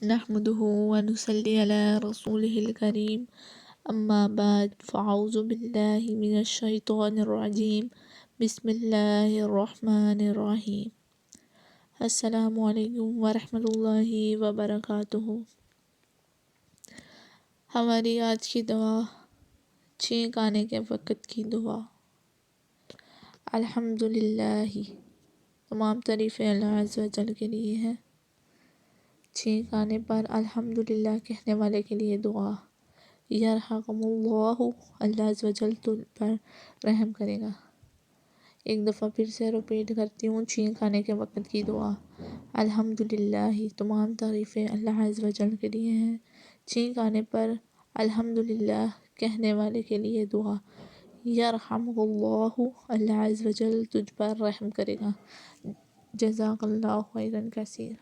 نحمده ونصلي على رسوله الكريم أما بعد فأعوذ بالله من الشيطان الرجيم بسم الله الرحمن الرحیم۔ السلام علیکم ورحمۃ اللہ وبرکاتہ۔ ہماری آج کی دعا چھینک آنے کے وقت کی دعا۔ الحمدللہ، تمام تعریفیں اللہ عز و جل کے لیے ہیں۔ چھینک آنے پر الحمدللہ کہنے والے کے لیے دعا۔ یرحم اللہ، اللہ عز و جل تم پر رحم کرے گا۔ ایک دفعہ پھر سے ریپیٹ کرتی ہوں، چھینک آنے کے وقت کی دعا۔ الحمدللہ، تمام تعریفیں اللہ عز و جل کے لیے ہیں۔ چھینک آنے پر الحمدللہ کہنے والے کے لیے دعا۔ یرحم اللہ، اللہ عز و جل تجھ پر رحم کرے گا۔ جزاک اللہ خیرا کثیر۔